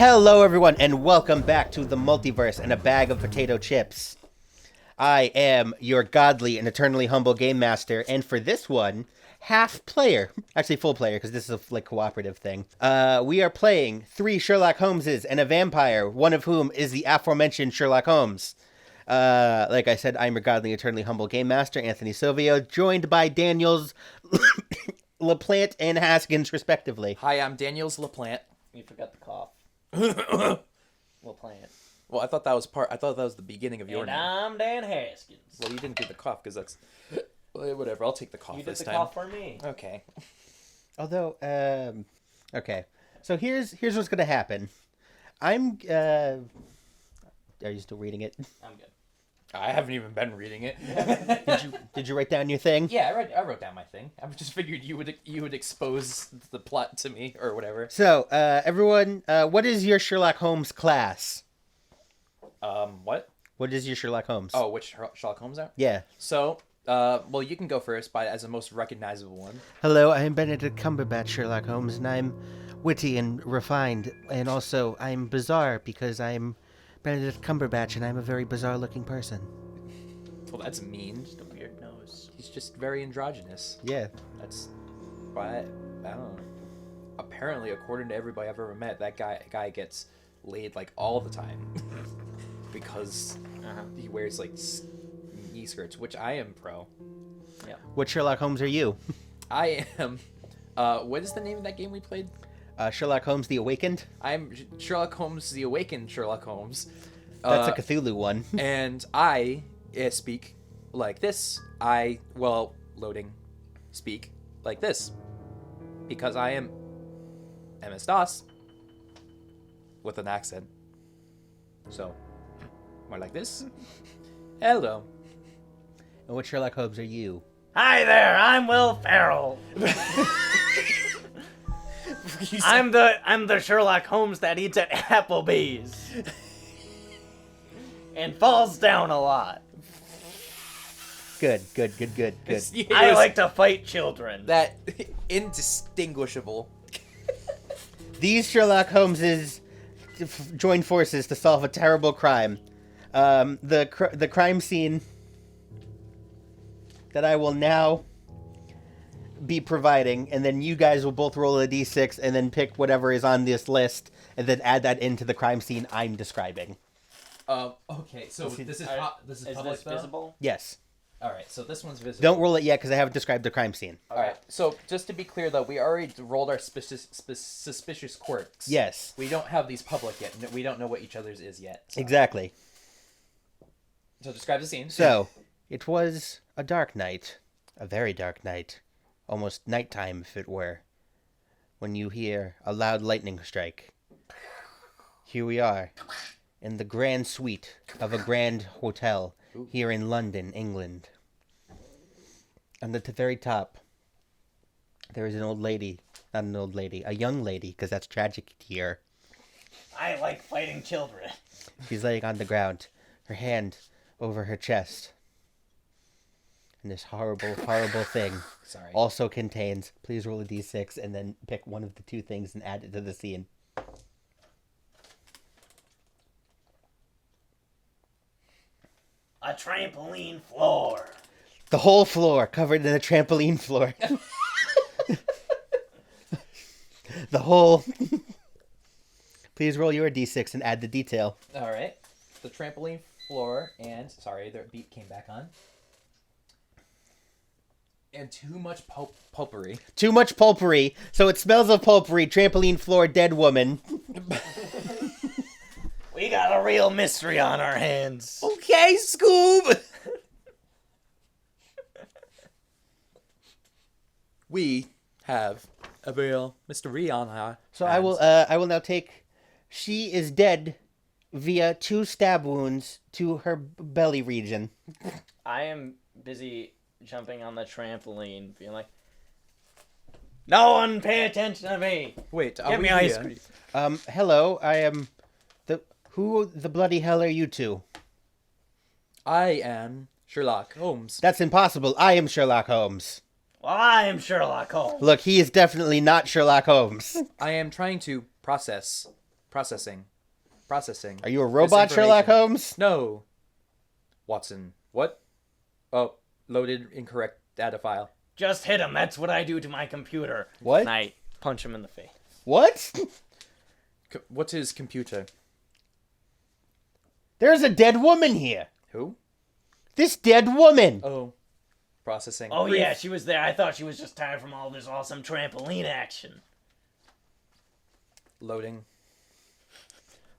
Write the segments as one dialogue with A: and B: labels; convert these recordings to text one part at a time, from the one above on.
A: Hello everyone and welcome back to the Multiverse and a bag of potato chips. I am your godly and eternally humble game master, and for this one, half player, actually full player because this is a cooperative thing. We are playing 3 Sherlock Holmeses and a vampire, one of whom is the aforementioned Sherlock Holmes. Like I said, I'm your godly, eternally humble game master, Anthony Silvio, joined by Daniels, LaPlante, and Haskins, respectively.
B: Hi, I'm Daniels LaPlante.
C: You forgot the cough. LaPlante.
B: Well, I thought that was the beginning of your
C: And
B: name.
C: I'm Dan Haskins.
B: Well, you didn't do the cough because that's whatever. I'll take the cough
C: You did
B: this
C: the
B: time.
C: cough for me.
B: Okay.
A: Although, okay. So here's what's gonna happen. Are you still reading it?
C: I'm good.
B: I haven't even been reading it.
A: Did you write down your thing?
B: Yeah, I wrote down my thing. I just figured you would expose the plot to me or whatever.
A: So, everyone, what is your Sherlock Holmes class?
B: What?
A: What is your Sherlock Holmes?
B: Oh, which Sherlock Holmes are?
A: Yeah.
B: So, well, you can go first as the most recognizable one.
A: Hello, I'm Benedict Cumberbatch Sherlock Holmes, and I'm witty and refined, and also I'm bizarre because I'm Benedict Cumberbatch, and I'm a very bizarre-looking person.
B: Well, that's mean.
C: Just a weird nose.
B: He's just very androgynous.
A: Yeah.
B: That's why I don't know. Apparently, according to everybody I've ever met, that guy gets laid like all the time because he wears like knee skirts, which I am pro.
C: Yeah.
A: What Sherlock Holmes are you?
B: I am. What is the name of that game we played?
A: Sherlock Holmes the Awakened?
B: I'm Sherlock Holmes, the Awakened Sherlock Holmes.
A: That's a Cthulhu one.
B: And I speak like this. Speak like this. Because I am MS DOS with an accent. So, more like this. Hello.
A: And what Sherlock Holmes are you?
C: Hi there, I'm Will Ferrell. I'm the Sherlock Holmes that eats at Applebee's. And falls down a lot.
A: Good.
C: I like to fight children.
B: That indistinguishable.
A: These Sherlock Holmeses join forces to solve a terrible crime. The crime scene that I will now be providing, and then you guys will both roll a d6 and then pick whatever is on this list and then add that into the crime scene I'm describing.
B: Okay, so this is public
C: this
B: though?
C: visible?
A: Yes.
B: All right, so this one's visible.
A: Don't roll it yet because I haven't described the crime scene.
B: All right, so just to be clear though, we already rolled our suspicious quirks.
A: Yes.
B: We don't have these public yet. We don't know what each other's is yet. So.
A: Exactly.
B: So describe the scene.
A: So, it was a dark night. A very dark night. Almost nighttime, if it were. When you hear a loud lightning strike. Here we are. In the grand suite of a grand hotel here in London, England. And at the very top, there is an old lady. Not an old lady. A young lady, because that's tragic here.
C: I like fighting children.
A: She's laying on the ground. Her hand over her chest. And this horrible, horrible thing also contains... Please roll a d6 and then pick one of the two things and add it to the scene.
C: A trampoline floor.
A: The whole floor covered in a trampoline floor. The whole... Please roll your d6 and add the detail.
B: All right. The trampoline floor and... Sorry, the beat came back on. And too much pulpery.
A: Too much pulpery, so it smells of pulpery, trampoline floor, dead woman.
C: We got a real mystery on our hands.
B: Okay, Scoob! We have a real mystery on our
A: So
B: hands.
A: I will now take... She is dead via 2 stab wounds to her belly region.
C: I am busy jumping on the trampoline, being like, no one pay attention to me.
B: Wait,
C: Give me ice cream.
A: Hello, I am... Who the bloody hell are you two?
B: I am Sherlock Holmes.
A: That's impossible. I am Sherlock Holmes.
C: Well, I am Sherlock Holmes.
A: Look, he is definitely not Sherlock Holmes.
B: I am trying to process Processing.
A: Are you a robot, Sherlock Holmes?
B: No. Watson. What? Oh, loaded incorrect data file.
C: Just hit him. That's what I do to my computer.
A: What?
C: And I punch him in the face.
A: What?
B: What's his computer?
A: There's a dead woman here.
B: Who?
A: This dead woman.
B: Oh. Processing.
C: Oh, yeah, she was there. I thought she was just tired from all this awesome trampoline action.
B: Loading.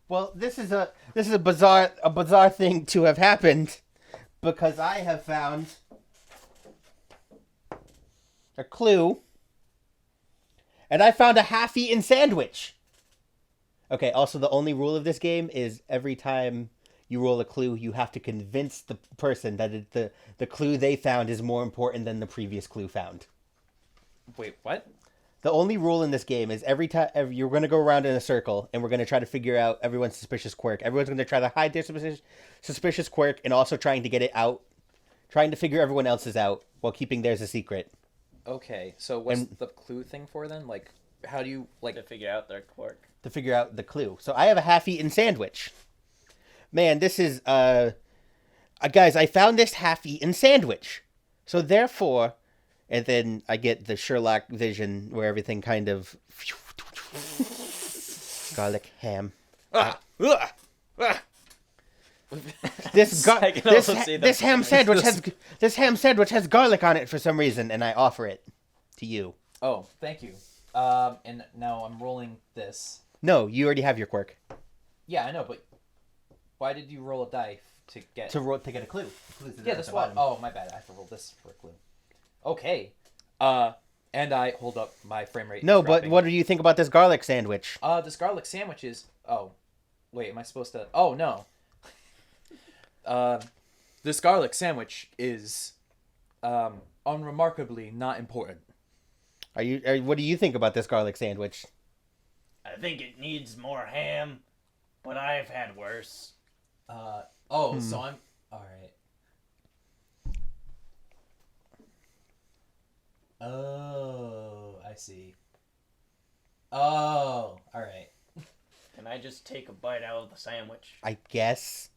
A: Well, this is a bizarre thing to have happened, because I have found a clue, and I found a half-eaten sandwich. Okay, also the only rule of this game is every time you roll a clue, you have to convince the person that the clue they found is more important than the previous clue found.
B: Wait, what?
A: The only rule in this game is every time you're going to go around in a circle, and we're going to try to figure out everyone's suspicious quirk. Everyone's going to try to hide their suspicious quirk, and also trying to get it out, trying to figure everyone else's out while keeping theirs a secret.
B: Okay, so what's the clue thing for then? Like, how do you
C: To figure out their quirk.
A: To figure out the clue. So I have a half-eaten sandwich. Man, this is guys, I found this half-eaten sandwich. So therefore, and then I get the Sherlock vision where everything kind of garlic ham. This ham sandwich has garlic on it for some reason, and I offer it to you.
B: Oh, thank you. And now I'm rolling this.
A: No, you already have your quirk.
B: Yeah, I know, but why did you roll a die to get
A: to get a clue?
B: Yeah, this one. Oh, my bad. I have to roll this for a clue. Okay. And I hold up my frame rate.
A: No, but what do you think about this garlic sandwich?
B: This garlic sandwich is. Oh, wait. Am I supposed to? Oh no. This garlic sandwich is, unremarkably not important.
A: What do you think about this garlic sandwich?
C: I think it needs more ham, but I've had worse.
B: So I'm alright. Oh, I see. Oh, alright.
C: Can I just take a bite out of the sandwich?
A: I guess.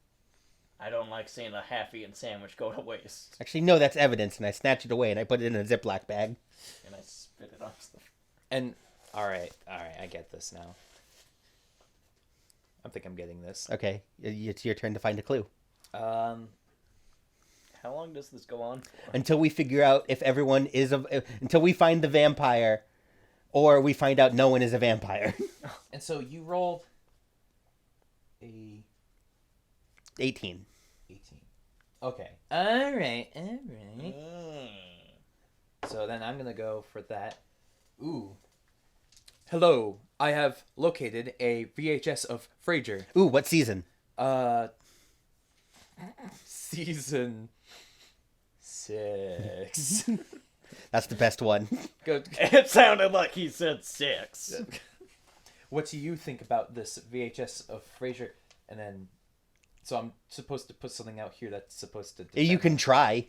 C: I don't like seeing a half-eaten sandwich go to waste.
A: Actually, no, that's evidence, and I snatch it away and I put it in a Ziploc bag.
C: And I spit it on stuff.
B: And alright, I get this now. I think I'm getting this.
A: Okay, it's your turn to find a clue.
C: How long does this go on for?
A: Until we figure out if everyone is until we find the vampire, or we find out no one is a vampire.
B: And so you rolled a
A: 18.
B: Okay. Alright. So then I'm gonna go for that. Ooh. Hello. I have located a VHS of Frasier.
A: Ooh, what season?
B: Season 6.
A: That's the best one.
B: Good.
C: It sounded like he said 6.
B: What do you think about this VHS of Frasier? And then, so I'm supposed to put something out here that's supposed to.
A: You can try.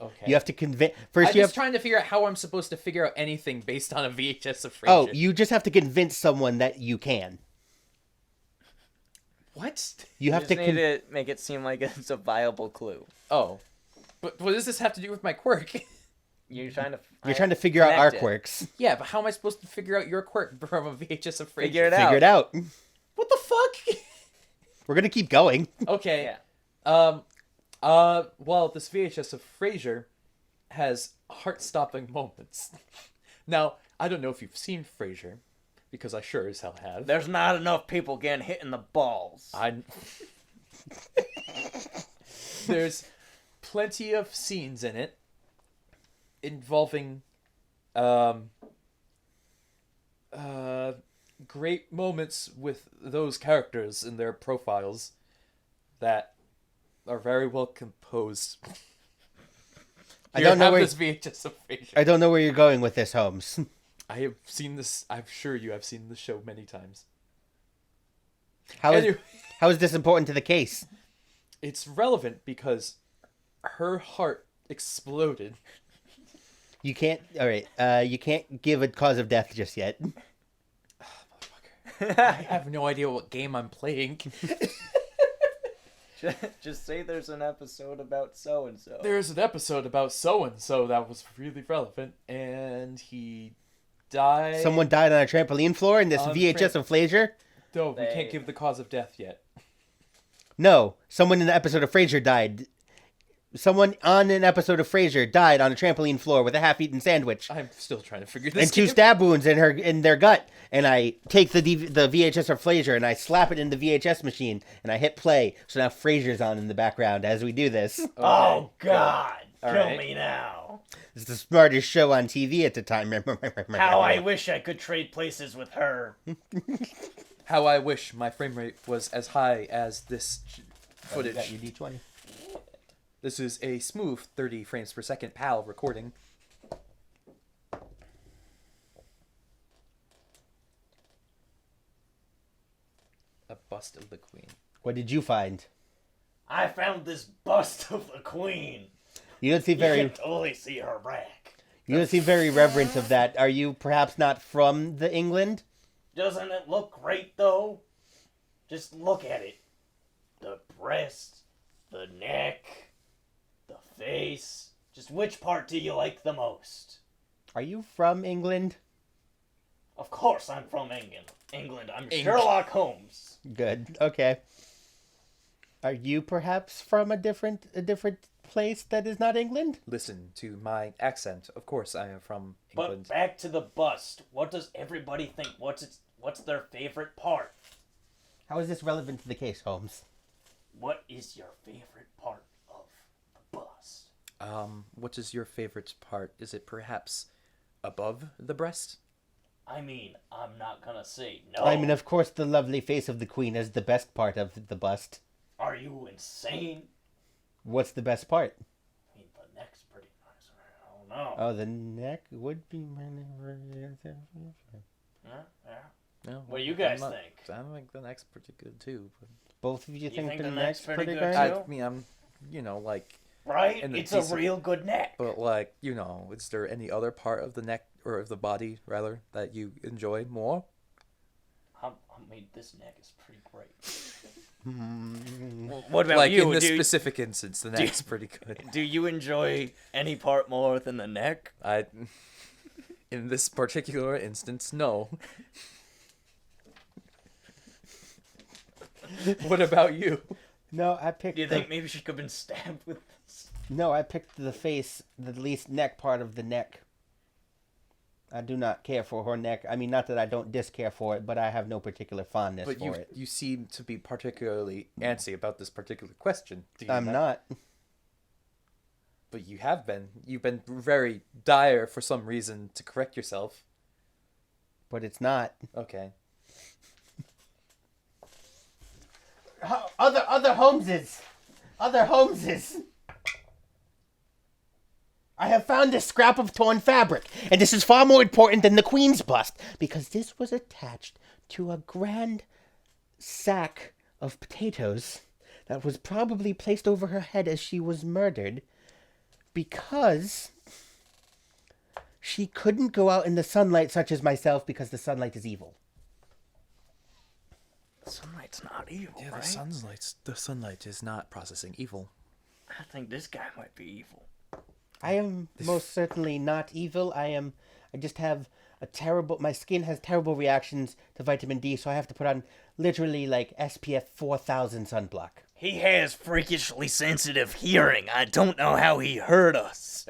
B: Okay.
A: You have to convince.
B: I'm just trying to figure out how I'm supposed to figure out anything based on a VHS of Frasier.
A: Oh, you just have to convince someone that you can.
B: What?
C: You have to make it seem like it's a viable clue.
B: Oh, but what does this have to do with my quirk?
C: You're trying
A: to figure out our quirks.
B: Yeah, but how am I supposed to figure out your quirk from a VHS of Frasier?
C: Figure it
A: out.
B: What the fuck?
A: We're gonna keep going.
B: Okay. Yeah. Well, this VHS of Frasier has heart-stopping moments. Now, I don't know if you've seen Frasier, because I sure as hell have.
C: There's not enough people getting hit in the balls.
B: There's plenty of scenes in it involving great moments with those characters in their profiles that are very well composed.
A: I don't know where
B: this VHS of Frasier.
A: I don't know where you're going with this, Holmes.
B: I have seen this. I'm sure you have seen the show many times.
A: How is this important to the case?
B: It's relevant because her heart exploded.
A: You can't. All right. You can't give a cause of death just yet.
B: Motherfucker. I have no idea what game I'm playing.
C: Just say there's an episode about so and so.
B: There's an episode about so-and-so that was really relevant, and he died.
A: Someone died on a trampoline floor in this VHS of Frasier?
B: No, we can't give the cause of death yet.
A: No, someone in the episode of Frasier died. Someone on an episode of Frasier died on a trampoline floor with a half-eaten sandwich.
B: I'm still trying to figure this
A: And 2
B: game.
A: stab wounds in their gut. And I take the VHS of Frasier and I slap it in the VHS machine and I hit play. So now Frasier's on in the background as we do this.
C: Oh, God.
B: All
C: Kill
B: right.
C: me now.
A: It's the smartest show on TV at the time.
C: How I wish I could trade places with her.
B: How I wish my frame rate was as high as this footage.
A: Got your D20.
B: This is a smooth 30 frames per second PAL recording. A bust of the queen.
A: What did you find?
C: I found this bust of the queen.
A: You don't seem
C: You
A: very
C: can totally see her rack.
A: you don't seem very reverent of that. Are you perhaps not from the England?
C: Doesn't it look great, though? Just look at it. The breast, the neck, the face. Just which part do you like the most?
A: Are you from England?
C: Of course I'm from England. I'm Sherlock Holmes.
A: Good. Okay. Are you perhaps from a different place that is not England?
B: Listen to my accent. Of course I am from England.
C: But back to the bust. What does everybody think? What's their favorite part?
A: How is this relevant to the case, Holmes?
C: What is your favorite part of the bust?
B: What is your favorite part? Is it perhaps above the breast?
C: I mean, I'm not gonna say no.
A: I mean, of course, the lovely face of the queen is the best part of the bust.
C: Are you insane?
A: What's the best part?
C: I mean, the neck's pretty nice. I don't know.
A: Oh, the neck would be.
C: Yeah.
B: No.
C: What do you guys
B: I'm not-
C: think?
B: I think the neck's pretty good too. But
A: Both of you think
C: think
A: the
C: the
A: neck's
C: neck's pretty
A: pretty
C: good,
A: good?
C: too?
B: I mean, I'm, like,
C: Right?
B: And the
C: It's a
B: decent-
C: real good neck.
B: but like, is there any other part of the neck or of the body rather that you enjoy more?
C: I mean, this neck is pretty great. What about
B: Like
C: you?
B: in this
C: do,
B: specific instance, the neck's pretty good.
C: do you enjoy any part more than the neck?
B: In this particular instance, no. What about you?
A: No, I picked.
C: Do you think maybe she could have been stabbed with this?
A: No, I picked the face, the least neck part of the neck. I do not care for her neck. I mean, not that I don't discare for it, but I have no particular fondness
B: But
A: for it.
B: you seem to be particularly antsy about this particular question. Do you
A: I'm not.
B: But you have been. You've been very dire for some reason to correct yourself.
A: But it's not.
B: Okay.
A: Other Holmeses. Other Holmeses. I have found this scrap of torn fabric, and this is far more important than the Queen's bust, because this was attached to a grand sack of potatoes that was probably placed over her head as she was murdered, because she couldn't go out in the sunlight such as myself, because the sunlight is evil.
C: Sunlight's not evil,
B: Yeah,
C: right?
B: the sunlight is not processing evil.
C: I think this guy might be evil.
A: I am most certainly not evil. I just have my skin has terrible reactions to vitamin D, so I have to put on literally like SPF 4000 sunblock.
C: He has freakishly sensitive hearing. I don't know how he heard us.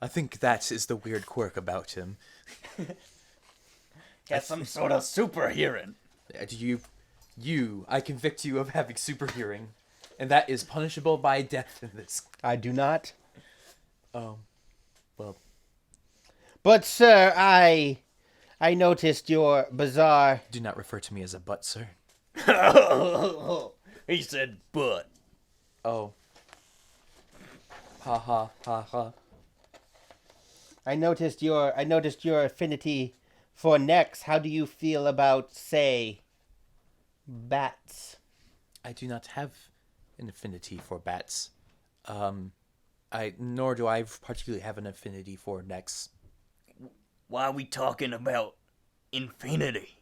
B: I think that is the weird quirk about him.
C: Got some sort of super hearing.
B: I convict you of having super hearing, and that is punishable by death in this.
A: I do not.
B: Well,
A: But sir, I noticed your bizarre.
B: do not refer to me as a butt, sir.
C: He said, but.
B: Oh. Ha ha ha ha.
A: I noticed your affinity for necks. How do you feel about, say, bats?
B: I do not have an affinity for bats. Nor do I particularly have an affinity for necks.
C: Why are we talking about infinity.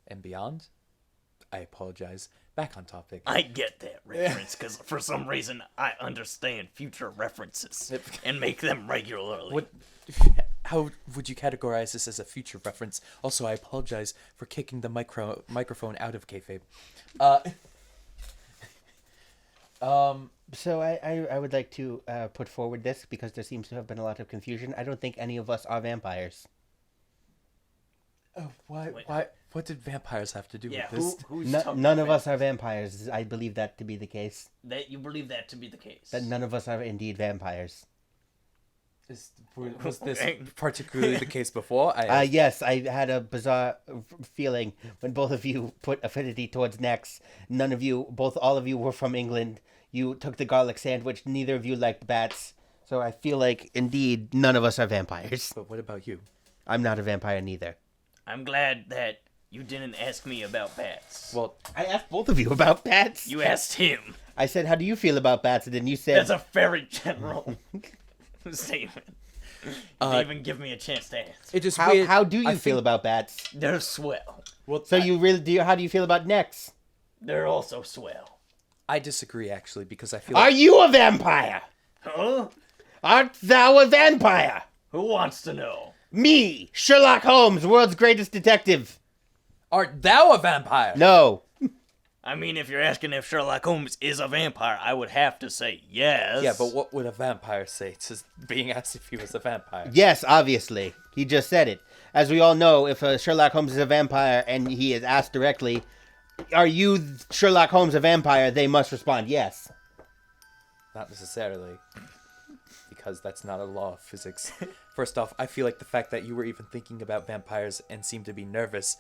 B: And beyond? I apologize. Back on topic.
C: I get that reference because for some reason I understand future references and make them regularly.
B: How would you categorize this as a future reference? Also, I apologize for kicking the microphone out of kayfabe.
A: So I would like to put forward this because there seems to have been a lot of confusion. I don't think any of us are vampires.
B: Oh, why? What did vampires have to do with this?
A: None of us are vampires. I believe that to be the case.
C: That you believe that to be the case.
A: That none of us are indeed vampires.
B: Was this particularly the case before?
A: Yes, I had a bizarre feeling when both of you put affinity towards necks. All of you were from England. You took the garlic sandwich. Neither of you liked bats. So I feel like, indeed, none of us are vampires.
B: But what about you?
A: I'm not a vampire neither.
C: I'm glad that you didn't ask me about bats.
B: Well,
A: I asked both of you about bats.
C: You asked him.
A: I said, how do you feel about bats? And then you said...
C: That's a very general statement. You didn't even give me a chance to answer.
B: it just
A: how do you feel about bats?
C: They're swell.
B: Well,
A: So you really do? How do you feel about necks?
C: They're also swell.
B: I disagree actually because I feel.
A: Are you a vampire?
C: Huh?
A: Art thou a vampire?
C: Who wants to know?
A: Me, Sherlock Holmes, world's greatest detective.
B: Art thou a vampire?
A: No.
C: I mean, if you're asking if Sherlock Holmes is a vampire, I would have to say yes.
B: Yeah, but what would a vampire say to being asked if he was a vampire?
A: Yes, obviously. He just said it. As we all know, if Sherlock Holmes is a vampire and he is asked directly, are you Sherlock Holmes a vampire? They must respond yes.
B: Not necessarily. Because that's not a law of physics. First off, I feel like the fact that you were even thinking about vampires and seemed to be nervous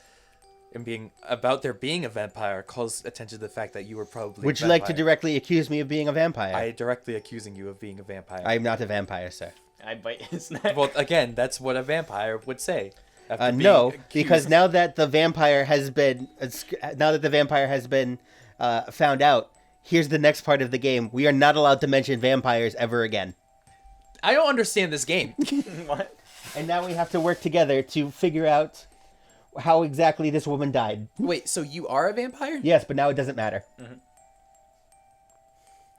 B: and being about there being a vampire calls attention to the fact that you were probably
A: Would you like to directly accuse me of being a vampire?
B: I directly accusing you of being a vampire.
A: I'm not a vampir, sir.
C: I bite his neck.
B: Well, again, that's what a vampire would say. after being
A: No,
B: accused.
A: because now that the vampire has been found out, here's the next part of the game. We are not allowed to mention vampires ever again.
B: I don't understand this game.
C: What?
A: And now we have to work together to figure out how exactly this woman died.
B: Wait, so you are a vampire?
A: Yes, but now it doesn't matter.
C: Mm-hmm.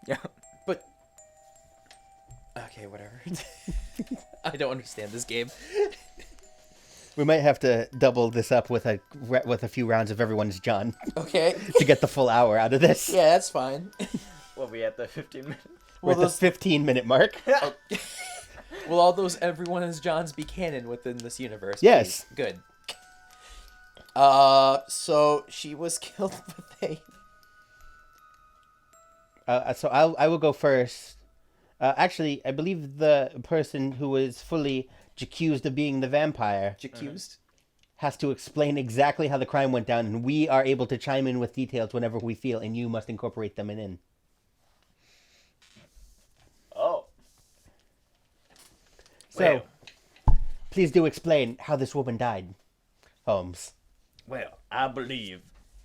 C: Yeah.
B: But okay, whatever. I don't understand this game.
A: We might have to double this up with a few rounds of everyone's John
B: Okay.
A: to get the full hour out of this.
B: Yeah, that's fine.
C: We'll be at the 15 minutes.
A: We're at the 15-minute mark.
B: Will all those everyone is Johns be canon within this universe?
A: Yes.
B: Please? Good. So she was killed with a...
A: So I will go first. Actually, I believe the person who was fully accused of being the vampire
B: Accused?
A: has to explain exactly how the crime went down, and we are able to chime in with details whenever we feel, and you must incorporate them in.
C: Oh.
A: So, please do explain how this woman died, Holmes.
C: Well, I believe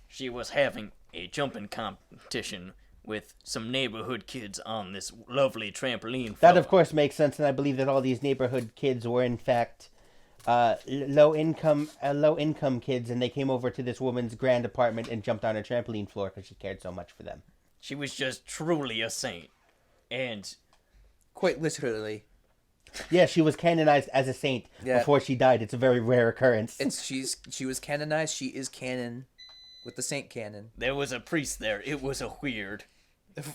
C: she was having a jumping competition with some neighborhood kids on this lovely trampoline floor.
A: That, of course, makes sense, and I believe that all these neighborhood kids were, in fact, low-income kids, and they came over to this woman's grand apartment and jumped on her trampoline floor because she cared so much for them.
C: She was just truly a saint. And
B: Quite literally.
A: Yeah, she was canonized as a saint before she died. It's a very rare occurrence.
B: She was canonized. She is canon with the saint canon.
C: there was a priest there. It was a weird.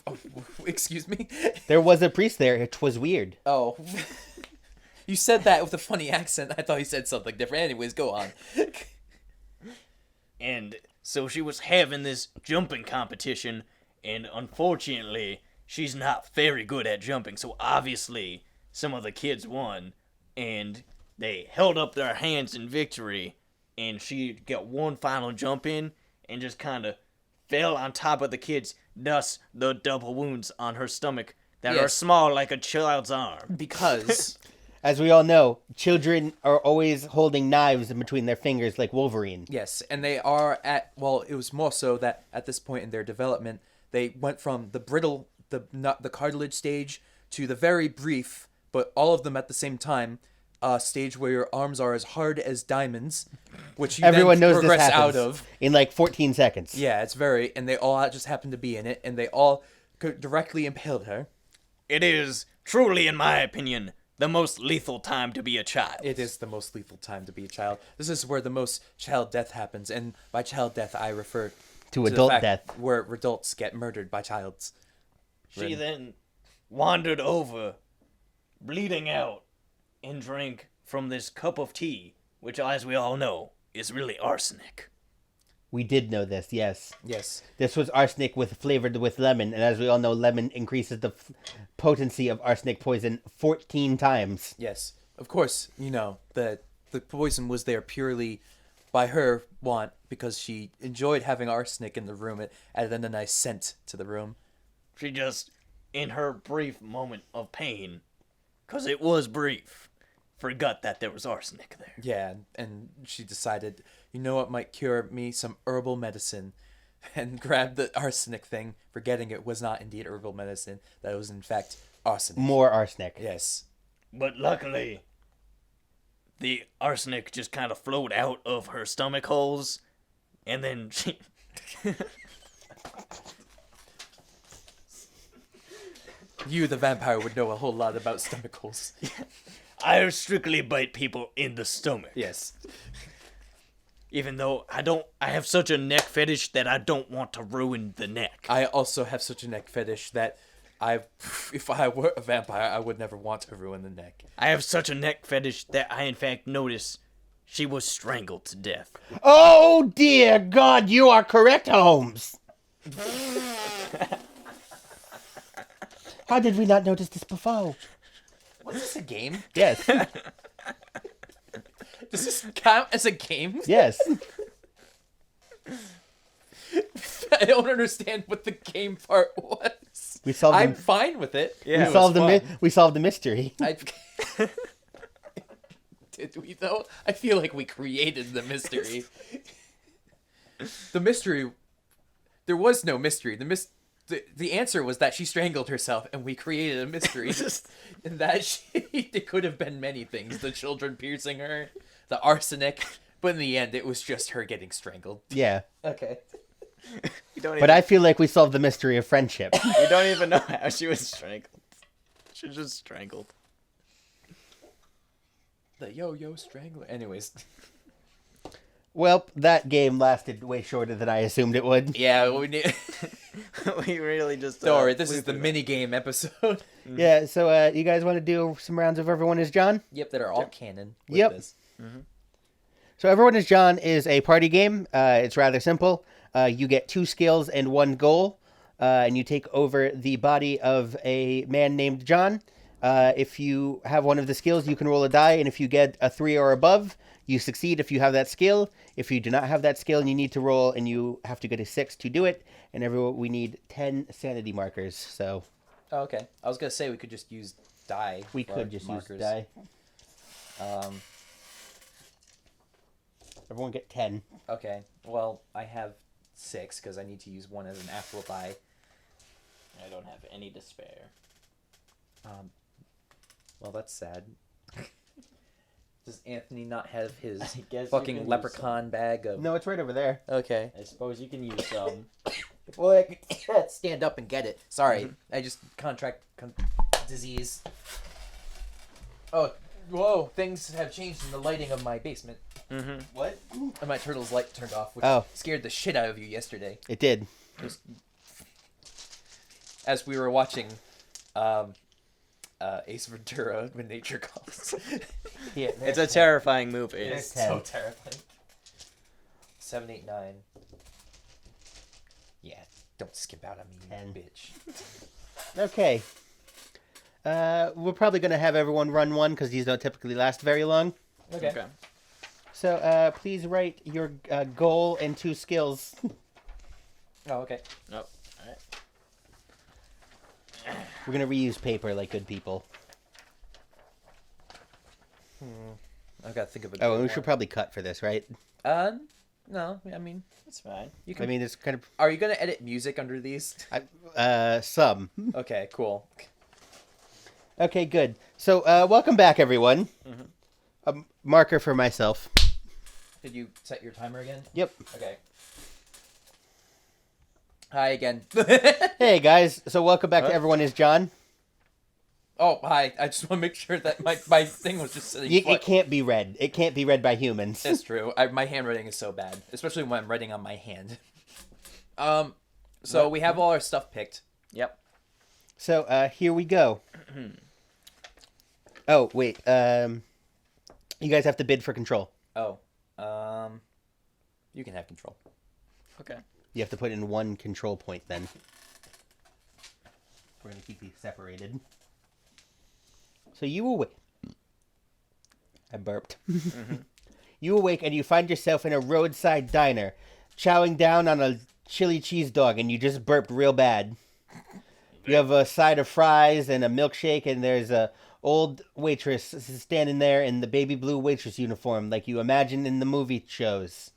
B: Oh, excuse me?
A: There was a priest there. It was weird.
B: Oh. You said that with a funny accent. I thought you said something different. Anyways, go on.
C: And so she was having this jumping competition, and unfortunately, she's not very good at jumping. So obviously, some of the kids won, and they held up their hands in victory, and she got one final jump in, and just kind of fell on top of the kids, thus the double wounds on her stomach that are small like a child's arm.
B: Because...
A: As we all know, children are always holding knives in between their fingers like Wolverine.
B: Yes, and they are at... Well, it was more so that at this point in their development, they went from the brittle, the cartilage stage, to the very brief, but all of them at the same time, stage where your arms are as hard as diamonds, which you
A: Everyone
B: then
A: knows this
B: progress
A: happens
B: out of.
A: in like 14 seconds.
B: Which you
A: Everyone
B: then
A: knows this
B: progress
A: happens
B: out of.
A: in like 14 seconds.
B: Yeah, it's very, and they all just happen to be in it, and they all directly impaled her.
D: It is truly, in my opinion, the most lethal time to be a child.
B: It is the most lethal time to be a child. This is where the most child death happens, and by child death I refer
A: To
B: the
A: adult
B: fact
A: death.
B: where adults get murdered by childs.
D: She then wandered over, bleeding out, and drank from this cup of tea, which, as we all know, is really arsenic.
A: We did know this, yes.
B: Yes.
A: This was arsenic flavored with lemon, and as we all know, lemon increases the potency of arsenic poison 14 times.
B: Yes. Of course, you know, the poison was there purely by her want because she enjoyed having arsenic in the room. It added a nice scent to the room.
D: She just, in her brief moment of pain, 'cause it was brief, forgot that there was arsenic there.
B: Yeah, and she decided, you know what might cure me? Some herbal medicine. And grabbed the arsenic thing, forgetting it was not indeed herbal medicine, that it was in fact arsenic.
A: More arsenic.
B: Yes.
D: But luckily, the arsenic just kind of flowed out of her stomach holes, and then she...
B: You, the vampire, would know a whole lot about stomach holes.
D: I strictly bite people in the stomach.
B: Yes.
D: Even though I have such a neck fetish that I don't want to ruin the neck.
B: I also have such a neck fetish that if I were a vampire, I would never want to ruin the neck.
D: I have such a neck fetish that I in fact noticed she was strangled to death.
A: Oh dear God, you are correct, Holmes. How did we not notice this before?
B: Was this a game?
A: Yes,
B: Does this count as a game?
A: yes.
B: I don't understand what the game part was.
A: We solved
B: I'm
A: the,
B: fine with it.
D: Yeah,
A: we solved we solved the mystery.
B: Did we though? I feel like we created the mystery. The mystery. There was no mystery. The answer was that she strangled herself, and we created a mystery. And that it could have been many things: the children piercing her, the arsenic. But in the end, it was just her getting strangled.
A: Yeah,
B: Okay.
A: but I feel like we solved the mystery of friendship.
D: You don't even know how she was strangled. She was just strangled.
B: The yo-yo strangler. Anyways.
A: Well, that game lasted way shorter than I assumed it would.
B: Yeah, we need.
D: We really just...
B: Don't worry, this is the mini game episode.
A: Yeah, so you guys want to do some rounds of Everyone is John?
B: Yep, that are all canon. With
A: Yep.
B: This.
A: So Everyone is John is a party game. It's rather simple. You get 2 skills and 1 goal, and you take over the body of a man named John. If you have one of the skills, you can roll a die, and if you get a 3 or above, you succeed if you have that skill. If you do not have that skill, you need to roll, and you have to get a 6 to do it. And we need 10 sanity markers, so...
B: Oh, okay. I was gonna say we could just use die.
A: We
B: for
A: could just
B: markers.
A: use die. Everyone get 10.
B: Okay. Well, I have 6 because I need to use 1 as an actual die.
C: I don't have any to spare.
B: Well, that's sad. Does Anthony not have his
C: I guess you
B: fucking
C: can
B: leprechaun bag of?
A: No, it's right over there.
B: Okay.
C: I suppose you can use some.
B: Well, I could stand up and get it. Sorry, I just disease. Oh, whoa! Things have changed in the lighting of my basement.
C: What?
B: And my turtle's light turned off, which
A: Oh.
B: scared the shit out of you yesterday.
A: It did.
B: As we were watching Ace Ventura: When Nature Calls.
A: Yeah,
D: It's a terrifying movie.
B: It's
A: Ten.
B: so terrifying. 7, 8, 9. Yeah, don't skip out on me, you
A: 10.
B: bitch.
A: Okay. We're probably going to have everyone run one because these don't typically last very long.
B: Okay.
A: So please write your goal and 2 skills.
B: Oh, okay.
D: Oh, alright.
A: We're going to reuse paper like good people.
B: I've got to think of it.
A: Oh, and we should probably cut for this, right?
B: No, I mean,
C: It's fine.
B: you can.
A: I mean, it's kind
B: Are you gonna edit music under these?
A: of... some.
B: Okay, cool.
A: Okay, good. So welcome back, everyone. A marker for myself.
B: Did you set your timer again?
A: Yep.
B: Okay. Hi again.
A: Hey guys, so welcome back to Everyone is John.
B: Oh, hi. I just want to make sure that my thing was just sitting
A: It can't be read. It can't be read by humans.
B: It's true. My handwriting is so bad, especially when I'm writing on my hand. So we have all our stuff picked.
D: Yep.
A: So, here we go. Oh, wait. You guys have to bid for control.
B: Oh. You can have control.
D: Okay.
A: You have to put in one control point then. We're going to keep these separated. So you awake. I burped. You awake and you find yourself in a roadside diner, chowing down on a chili cheese dog, and you just burped real bad. You have a side of fries and a milkshake, and there's a old waitress standing there in the baby blue waitress uniform, like you imagine in the movie shows.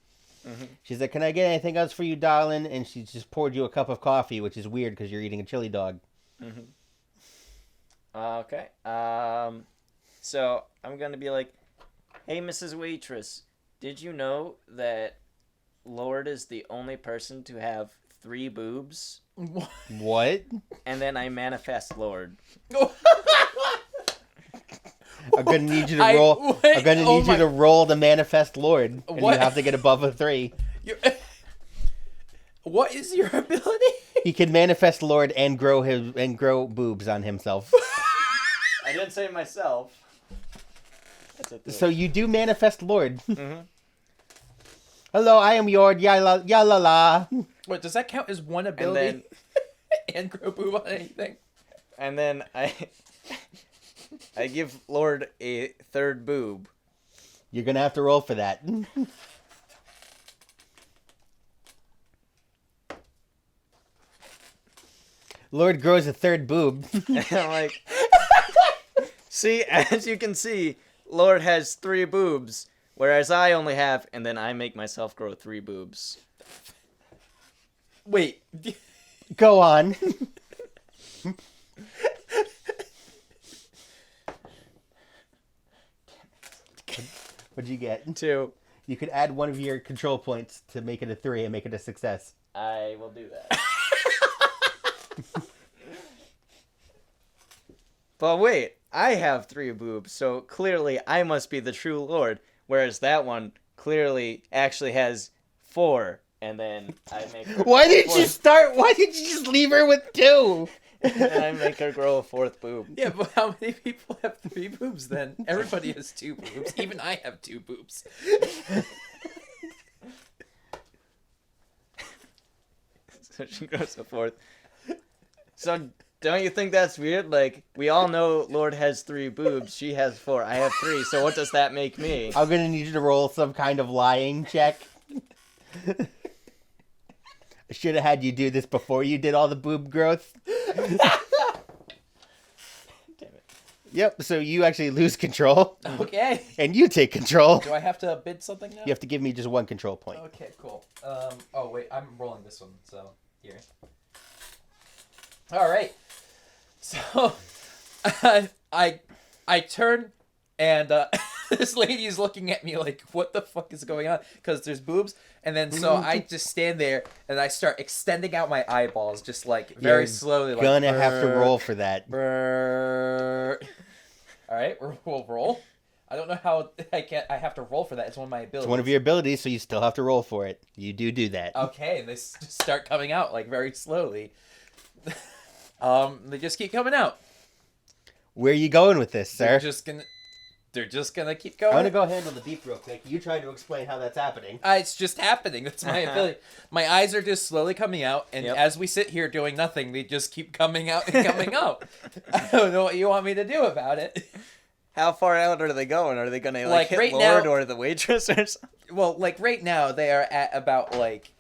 A: She's like, "Can I get anything else for you, darling?" And she just poured you a cup of coffee, which is weird because you're eating a chili dog.
D: Okay. So I'm gonna be like, "Hey, Mrs. Waitress, did you know that Lord is the only person to have 3 boobs?"
A: What?
D: And then I manifest Lord.
A: I'm gonna need you to roll. I'm gonna need you to roll the manifest Lord, and
B: What?
A: you have to get above a 3.
B: What is your ability?
A: He can manifest Lord and grow boobs on himself.
D: I didn't say myself.
A: So you do manifest Lord. Hello, I am Yord. Ya la la.
B: Wait, does that count as one ability? And grow boob on anything?
D: And then I give Lord a 3rd boob.
A: You're gonna have to roll for that. Lord grows a 3rd boob.
D: And I'm like, see, as you can see, Lord has 3 boobs, whereas I only have, and then I make myself grow 3 boobs.
B: Wait.
A: Go on. What'd you get?
D: 2.
A: You could add one of your control points to make it a 3 and make it a success.
D: I will do that. But wait, I have 3 boobs, so clearly I must be the true Lord, whereas that one clearly actually has 4, and then I make her
A: Why
D: grow a
A: didn't you
D: 4th,
A: start? Why did you just leave her with 2?
D: and I make her grow a 4th boob.
B: Yeah, but how many people have 3 boobs then? Everybody has 2 boobs. Even I have 2 boobs.
D: So she grows a 4th. So don't you think that's weird? Like, we all know Lord has 3 boobs, she has 4, I have 3, so what does that make me?
A: I'm gonna need you to roll some kind of lying check. I should have had you do this before you did all the boob growth.
D: Damn it.
A: Yep, so you actually lose control.
B: Okay.
A: And you take control.
B: Do I have to bid something now?
A: You have to give me just one control point.
B: Okay, cool. Oh wait, I'm rolling this one, so here. All right. So, I turn, and this lady is looking at me like, "What the fuck is going on?" Because there's boobs, and then so I just stand there and I start extending out my eyeballs, just like very slowly. Like,
A: Gonna have to roll for that.
B: Brrr. All right, we'll roll. I don't know how I have to roll for that. It's one of my abilities.
A: It's one of your abilities, so you still have to roll for it. You do that.
B: Okay, and they just start coming out like very slowly. They just keep coming out.
A: Where are you going with this, sir?
B: They're just gonna keep going.
A: I'm gonna go handle the beep real quick. You try to explain how that's happening.
B: It's just happening. That's my ability. My eyes are just slowly coming out, and
D: Yep.
B: as we sit here doing nothing, they just keep coming out and coming out. I don't know what you want me to do about it.
D: How far out are they going? Are they gonna
B: Like,
D: hit
B: right
D: Lord
B: now-
D: or the waitress or something?
B: Well, like right now, they are at about like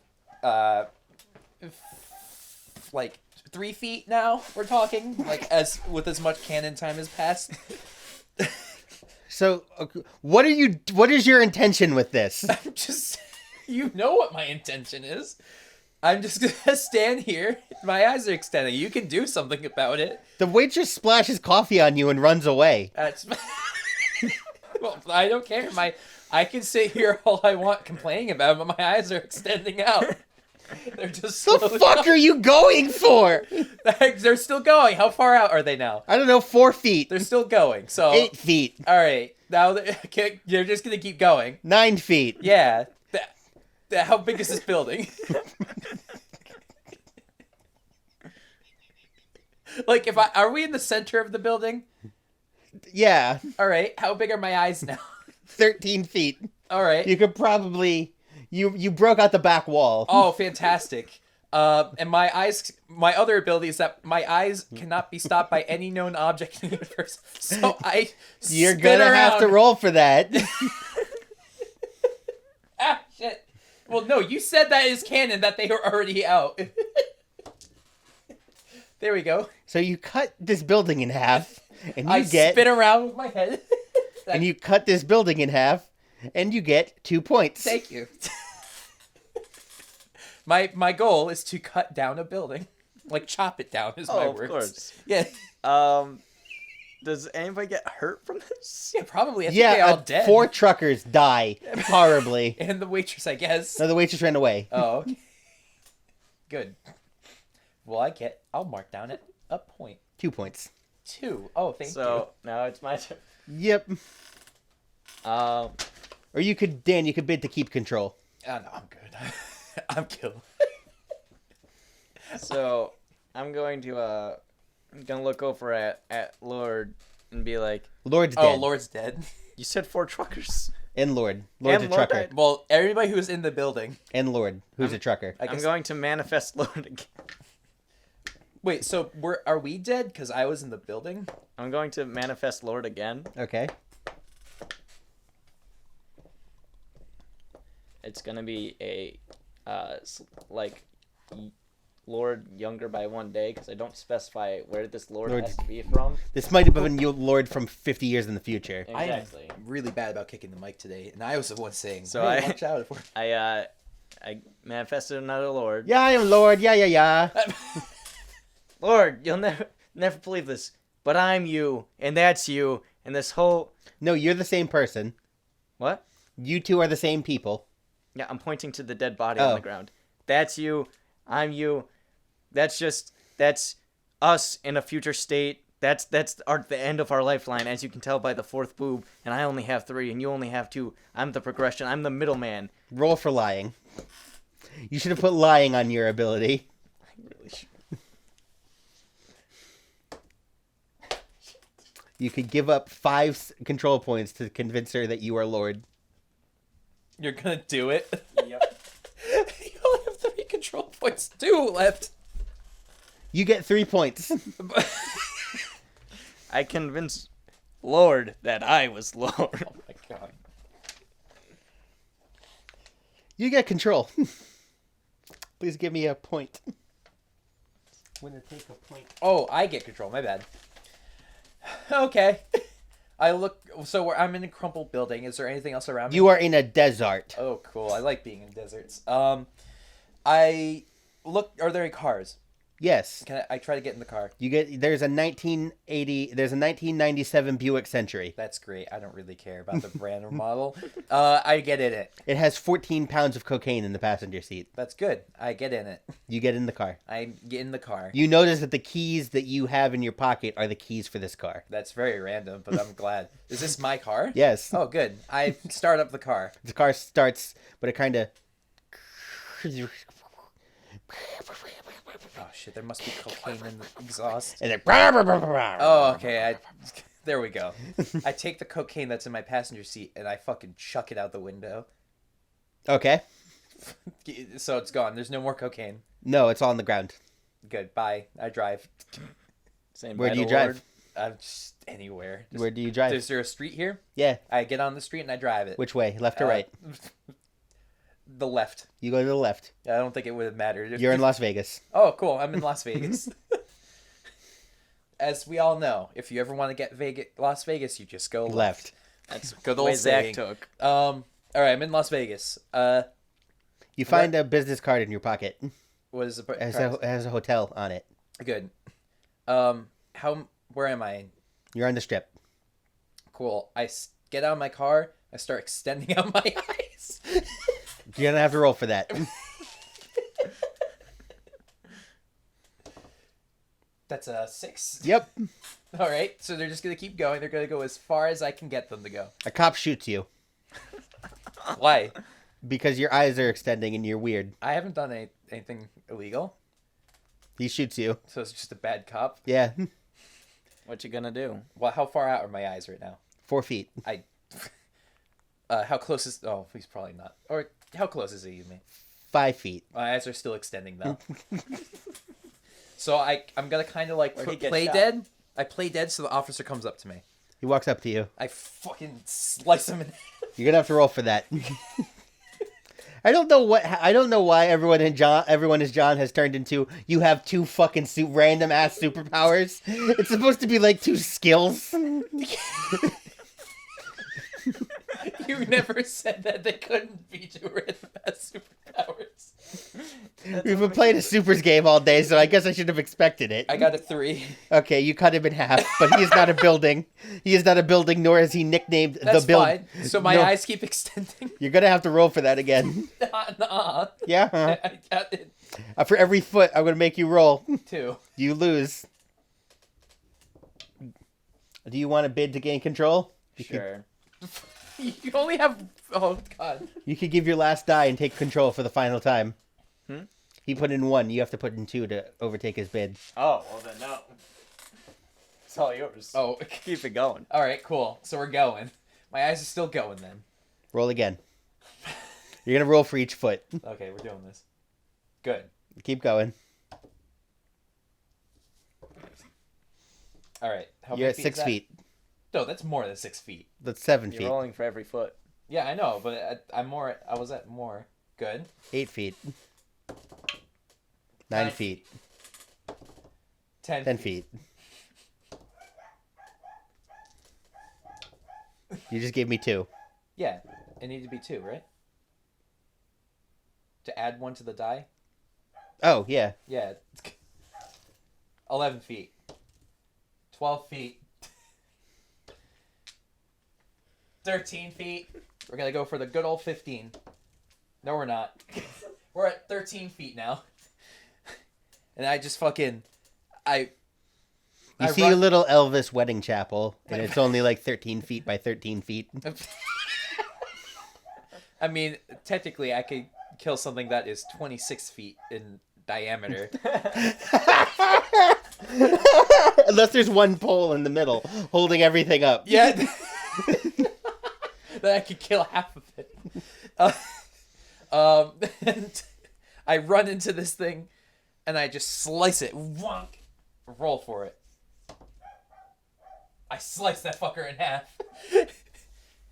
B: 3 feet now. We're talking like with as much cannon time has passed.
A: So, what is your intention with this?
B: I'm just, you know what my intention is. I'm just gonna stand here. My eyes are extending. You can do something about it.
A: The waitress splashes coffee on you and runs away.
B: That's. Well, I don't care. I can sit here all I want complaining about it, but my eyes are extending out. They're just
A: The
B: slowly
A: fuck are you going for?
B: They're still going. How far out are they now?
A: I don't know, 4 feet.
B: They're still going. So
A: 8 feet.
B: All right. Now they're just gonna keep going.
A: 9 feet.
B: Yeah. How big is this building? Like, are we in the center of the building?
A: Yeah.
B: All right. How big are my eyes now?
A: 13 feet.
B: All right.
A: You could probably... You broke out the back wall.
B: Oh, fantastic. And my other ability is that my eyes cannot be stopped by any known object in the universe. So
A: You're
B: spin
A: gonna have
B: around.
A: to roll for that.
B: Ah, shit. Well, no, you said that is canon, that they were already out. There we go.
A: So you cut this building in half, and
B: I spin around with my head.
A: and you cut this building in half, and you get 2 points.
B: Thank you. My goal is to cut down a building. Like, chop it down is my
D: Oh, of
B: words.
D: course.
B: Yeah.
D: Does anybody get hurt from this?
B: Yeah, probably. I think they're
A: Yeah,
B: all dead.
A: 4 truckers die horribly.
B: And the waitress, I guess.
A: No, the waitress ran away.
B: Oh, okay. Good. Well, I'll mark down at a point.
A: 2 points.
B: 2. Oh, thank you.
D: So now it's my turn.
A: Yep.
D: Um,
A: Or you could bid to keep control.
B: Oh, no, I'm good. I'm killed.
D: so I'm going to look over at Lord and be like,
A: Lord's dead.
B: Oh, Lord's dead.
D: "You said 4 truckers."
A: And Lord. Lord's
D: And
A: a
D: Lord
A: trucker.
D: died.
B: Well, everybody who's in the building.
A: And Lord, who's a trucker.
B: I
D: I'm
B: guess.
D: going to manifest Lord again.
B: Wait, so are we dead? Because I was in the building?
D: I'm going to manifest Lord again.
A: Okay.
D: It's gonna be a Lord younger by 1 day, because I don't specify where this Lord
A: Lord-
D: has to be from.
A: This might have been your Lord from 50 years in the future.
D: Exactly.
B: I'm really bad about kicking the mic today, and I was the one saying,
D: So
B: hey,
D: I-
B: watch out.
D: I manifested another Lord.
A: Yeah, I am Lord. Yeah.
D: Lord, you'll never believe this, but I'm you, and that's you, and this whole
A: No, you're the same person.
D: what?
A: You two are the same people.
D: Yeah, I'm pointing to the dead body on
A: Oh.
D: the ground. That's you. I'm you. That's us in a future state. That's the end of our lifeline, as you can tell by the 4th boob. And I only have 3, and you only have 2. I'm the progression. I'm the middleman.
A: Roll for lying. You should have put lying on your ability.
D: I really should.
A: You could give up 5 control points to convince her that you are Lord.
B: You're gonna do it?
D: Yep.
B: You only have 3 control points. 2 left.
A: You get 3 points.
D: I convinced Lord that I was Lord.
B: Oh my god.
A: You get control. Please give me a point.
C: Winner take a point.
B: Oh, I get control. My bad. Okay. I'm in a crumpled building. Is there anything else around me?
A: You are in a desert.
B: Oh, cool. I like being in deserts. I look. Are there any cars?
A: Yes.
B: Can I try to get in the car?
A: There's a 1997 Buick Century.
B: That's great. I don't really care about the brand or model. I get in it.
A: It has 14 pounds of cocaine in the passenger seat.
B: That's good. I get in it.
A: You get in the car.
B: I get in the car.
A: You notice that the keys that you have in your pocket are the keys for this car.
B: That's very random, but I'm glad. Is this my car?
A: Yes.
B: Oh, good. I start up the car.
A: The car starts, but it kind of...
B: Oh shit! There must be cocaine in the exhaust.
A: And then...
B: Oh, okay. There we go. I take the cocaine that's in my passenger seat and I fucking chuck it out the window.
A: Okay.
B: So it's gone. There's no more cocaine.
A: No, it's all on the ground.
B: Good. Bye. I drive.
D: Saying
A: Where
D: bye
A: do you
D: to
A: drive?
D: Lord.
B: I'm just anywhere.
A: Where do you drive?
B: Is there a street here?
A: Yeah.
B: I get on the street and I drive it.
A: Which way? Left or right?
B: The left.
A: You go to the left.
B: I don't think it would have mattered.
A: You're in Las Vegas.
B: Oh, cool. I'm in Las Vegas. As we all know, if you ever want to get Las Vegas, you just go left.
D: That's
B: Good
D: the
B: old
D: way Zach
B: saying.
D: took.
B: All right, I'm in Las Vegas.
A: You find a business card in your pocket.
B: What is the
A: It has a hotel on it.
B: Good. Where am I?
A: You're on the strip.
B: Cool. get out of my car. I start extending out my eyes.
A: You're gonna have to roll for that.
B: That's a 6.
A: Yep.
B: All right, so they're just gonna keep going. They're gonna go as far as I can get them to go.
A: A cop shoots you
B: Why?
A: because your eyes are extending and you're weird.
B: I haven't done anything illegal,
A: He shoots you.
B: so it's just a bad cop.
A: Yeah.
D: What you gonna do?
B: Well, how far out are my eyes right now?
A: 4 feet.
B: How close is? Oh, he's probably not. Or how close is he to me?
A: 5 feet.
B: My eyes are still extending though. So I'm gonna kind of like
D: Or he gets
B: play
D: shot.
B: dead. I play dead, so the officer comes up to me.
A: He walks up to you.
B: I fucking slice him in.
A: You're gonna have to roll for that. I don't know why everyone as John has turned into you have 2 fucking random ass superpowers. It's supposed to be like 2 skills.
B: You never said that they couldn't be 2 random ass superpowers.
A: We've been playing a supers game all day, so I guess I should have expected it.
B: I got a 3.
A: Okay, you cut him in half, but he is not a building. He is not a building, nor is he nicknamed
B: That's
A: the building.
B: fine. So my eyes keep extending.
A: You're gonna have to roll for that again.
B: Nah.
A: Yeah. Huh?
B: I got it.
A: For every foot, I'm gonna make you roll.
B: 2.
A: You lose. Do you want to bid to gain control?
D: Sure.
B: You only have. Oh god.
A: You could give your last die and take control for the final time.
D: Hmm?
A: He put in 1. You have to put in 2 to overtake his bid.
C: Oh, well then no. It's all yours.
B: Oh.
D: Keep it going.
B: All right. Cool. So we're going. My eyes are still going then.
A: Roll again. You're gonna roll for each foot.
B: Okay, we're doing this. Good.
A: Keep going.
B: All right. How
A: You're
B: many
A: at
B: feet
A: 6
B: is that?
A: feet.
B: No, that's more than 6 feet.
A: That's 7
D: You're
A: feet.
D: rolling for every foot.
B: Yeah, I know, but I was at more. Good.
A: 8 feet. 9
B: 9
A: feet.
B: 10
A: 10 feet. You just gave me 2.
B: Yeah, it needed to be 2, right? To add 1 to the die?
A: Oh, yeah.
B: Yeah. 11 feet. 12 feet. 13 feet. We're gonna go for the good old 15. No, we're not. We're at 13 feet now. And I just fucking...
A: You see a little Elvis wedding chapel, and it's only like 13 feet by 13 feet.
B: I mean, technically, I could kill something that is 26 feet in diameter.
A: Unless there's one pole in the middle holding everything up.
B: Yeah. Then I could kill half of it. And I run into this thing, and I just slice it. Wonk. Roll for it. I slice that fucker in half.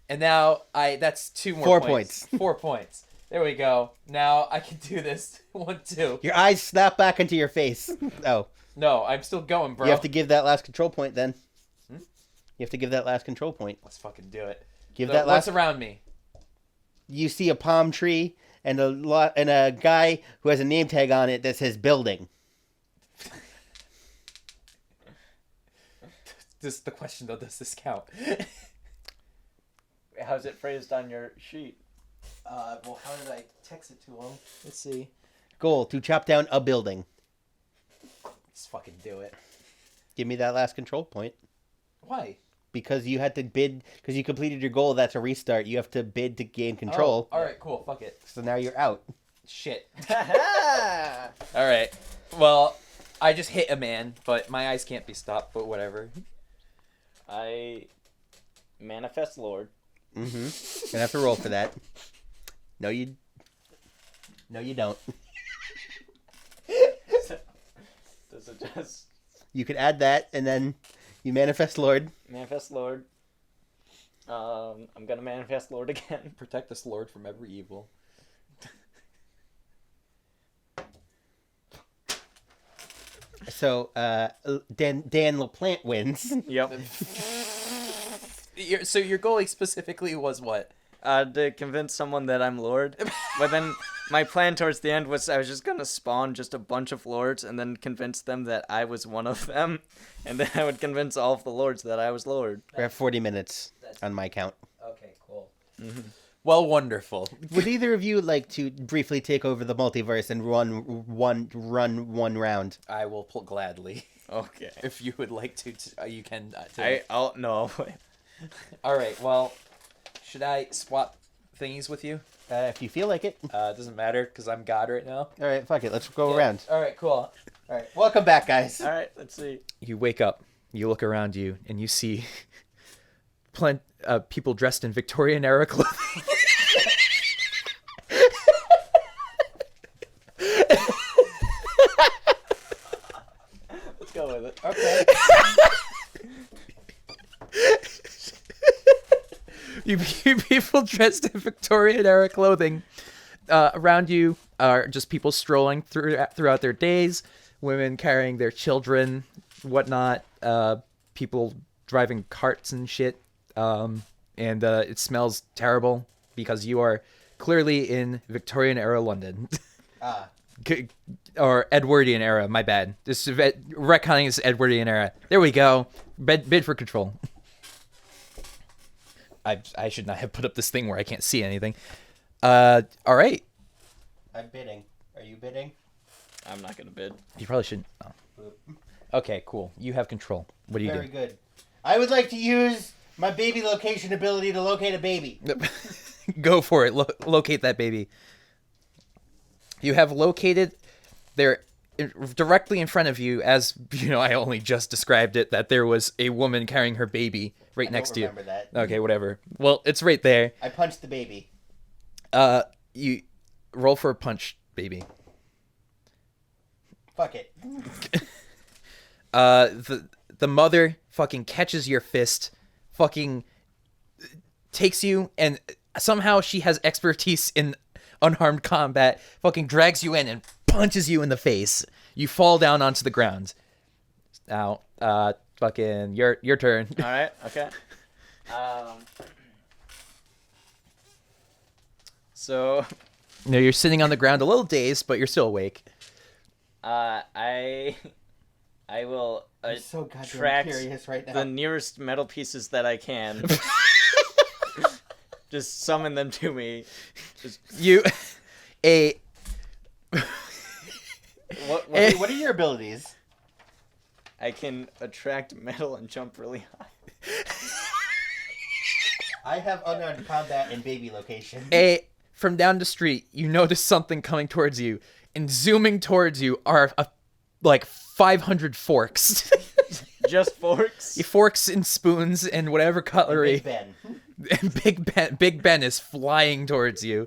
B: And now that's 2 more
A: 4
B: points. 4 points. There we go. Now I can do this. 1, 2.
A: Your eyes snap back into your face. Oh.
B: No, I'm still going, bro.
A: You have to give that last control point then. You have to give that last control point.
B: Let's fucking do it.
A: Give
B: So
A: that
B: what's
A: last.
B: around me?
A: You see a palm tree and a guy who has a name tag on it that says building.
B: This is the question though. Does this count?
D: How's it phrased on your sheet?
B: Well, how did I text it to him? Let's see.
A: Goal to chop down a building.
B: Let's fucking do it.
A: Give me that last control point.
B: Why?
A: Because you had to bid, because you completed your goal, that's a restart. You have to bid to gain control.
B: Oh, all right, cool. Fuck it.
A: So now you're out.
B: Shit. All right. Well, I just hit a man, but my eyes can't be stopped. But whatever.
D: I manifest Lord.
A: Mm-hmm. Gonna have to roll for that. No, you don't.
D: Does it just
A: You could add that, and then you manifest Lord.
D: manifest Lord? I'm gonna manifest Lord again.
B: Protect us, Lord, from every evil.
A: So, Dan LaPlante wins.
D: Yep.
B: So your goal specifically was what?
D: To convince someone that I'm Lord. But then my plan towards the end was I was just gonna spawn just a bunch of lords and then convince them that I was one of them, and then I would convince all of the lords that I was Lord.
A: We're at 40 minutes on my count.
B: Well, wonderful.
A: Would either of you like to briefly take over the multiverse and run one round?
B: I will gladly.
D: Okay.
B: If you would like to, you can.
D: I'll no.
B: All right. Well, should I swap thingies with you?
A: If you feel like it.
B: It doesn't matter because I'm God right now.
A: All right, fuck it. Let's go
B: Yeah.
A: around.
B: All right. Cool.
A: All right, welcome back, guys.
D: All right, let's see.
B: You wake up. You look around you, and you see people dressed in Victorian era clothing.
D: Let's go with it.
A: Okay.
B: You people dressed in Victorian era clothing. Around you are just people strolling throughout their days, women carrying their children, whatnot, people driving carts and shit. And it smells terrible because you are clearly in Victorian era London. Or Edwardian era, my bad. This retconning is Edwardian era. There we go. Bid for control. I should not have put up this thing where I can't see anything. All right.
A: I'm bidding. Are you bidding?
D: I'm not gonna bid.
B: You probably shouldn't. Oh. Okay, cool. You have control. What do you
A: Very
B: do?
A: good. I would like to use my baby location ability to locate a baby.
B: Go for it. Locate that baby. You have located there directly in front of you, as you know, I only just described it, that there was a woman carrying her baby right next to you.
A: I don't remember that.
B: Okay, whatever. Well, it's right there.
A: I punched the baby.
B: You roll for a punch, baby.
A: Fuck it.
B: The mother fucking catches your fist, fucking takes you, and somehow she has expertise in unarmed combat, fucking drags you in and punches you in the face. You fall down onto the ground. Now, fucking your turn.
D: All right. Okay. So,
B: No, you're sitting on the ground, a little dazed, but you're still awake.
D: I will
A: I'm so goddamn
D: attract
A: curious right now.
D: the nearest metal pieces that I can. Just summon them to me. Just what
A: What are your abilities?
D: I can attract metal and jump really high.
A: I have unarmed combat and baby location.
B: From down the street, you notice something coming towards you, and zooming towards you are like 500 forks.
D: Just forks.
B: Forks and spoons and whatever cutlery.
A: Big Ben.
B: And Big Ben is flying towards you.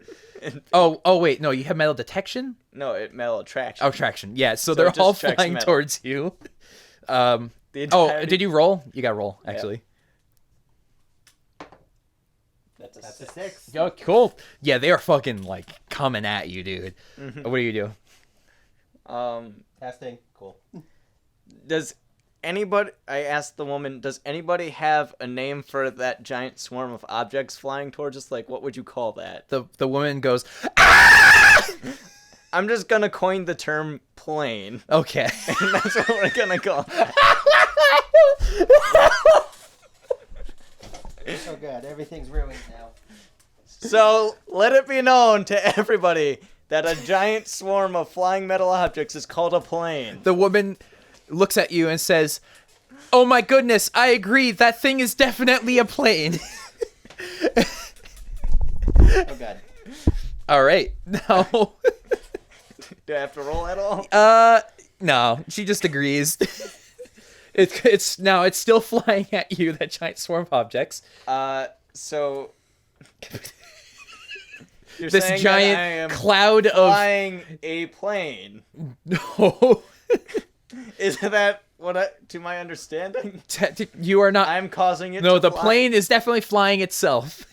B: Oh wait, no, you have metal detection?
D: No, metal attraction.
B: Oh, traction. Yeah, so
D: it
B: they're
D: just
B: all
D: tracks
B: flying
D: metal.
B: towards you.
D: The entirety-
B: Did you roll? You got to roll, actually.
A: That's a 6.
B: Oh, cool. Yeah, they are fucking like coming at you, dude.
D: Mm-hmm.
B: What do you do?
A: Testing. Cool.
D: Does anybody? I asked the woman. Does anybody have a name for that giant swarm of objects flying towards us? Like, what would you call that?
B: The woman goes,
D: I'm just gonna coin the term plane,
B: okay.
D: and that's what we're gonna call it.
A: Oh god, everything's ruined now.
D: So let it be known to everybody that a giant swarm of flying metal objects is called a plane.
B: The woman looks at you and says, "Oh my goodness, I agree. That thing is definitely a plane."
A: Oh god.
B: All right. No.
D: Do I have to roll at all?
B: No. She just agrees. It's still flying at you, that giant swarm of objects.
D: So you're
B: This
D: saying
B: giant
D: that I am
B: cloud of
D: flying a plane.
B: no.
D: Is that to my understanding?
B: You are not.
D: I'm causing it.
B: No,
D: to
B: the
D: fly.
B: plane is definitely flying itself.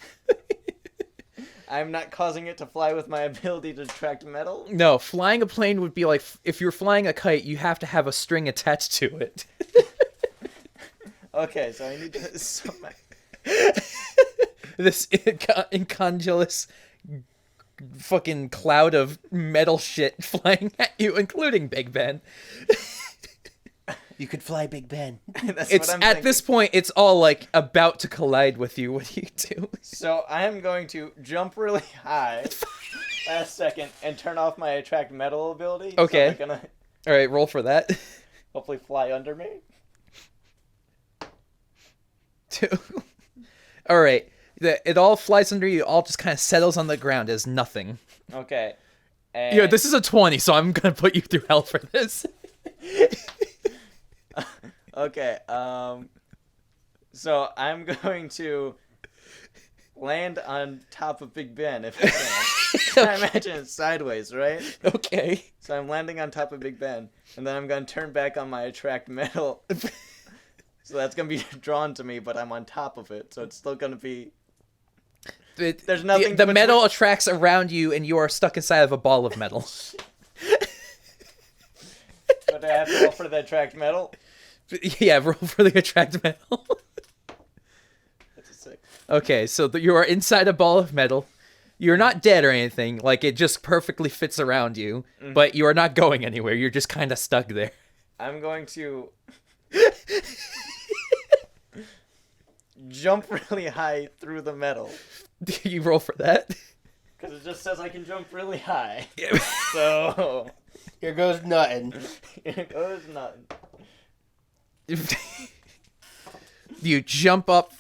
D: I'm not causing it to fly with my ability to attract metal.
B: No, flying a plane would be like if you're flying a kite, you have to have a string attached to it.
D: Okay, so I need to.
B: This incongruous fucking cloud of metal shit flying at you, including Big Ben.
A: You could fly Big Ben.
D: That's
E: It's
D: what I'm
E: at
D: thinking.
E: this point, it's all like about to collide with you. What do you do?
D: So I am going to jump really high last second and turn off my attract metal ability.
E: Okay.
D: So they're gonna
E: All right, roll for that.
D: hopefully fly under me.
E: 2. All right. It all flies under you. All just kind of settles on the ground as nothing.
D: Okay. And
E: Yeah, this is a 20, so I'm gonna put you through hell for this.
D: Okay. So I'm going to land on top of Big Ben if I can. I imagine it's sideways, right?
E: Okay.
D: So I'm landing on top of Big Ben, and then I'm going to turn back on my attract metal. So that's going to be drawn to me, but I'm on top of it, so it's still going to be... There's nothing
E: The
D: between-
E: metal attracts around you, and you are stuck inside of a ball of metal.
D: But I have to roll for the attract metal.
E: Yeah, roll for the attract metal.
D: That's a 6.
E: Okay, so you are inside a ball of metal. You're not dead or anything. Like, it just perfectly fits around you. But you are not going anywhere. You're just kind of stuck there.
D: I'm going to jump really high through the metal.
E: You roll for that?
D: Because it just says I can jump really high. So,
A: Here goes nothing.
D: it goes nothing.
E: You jump up.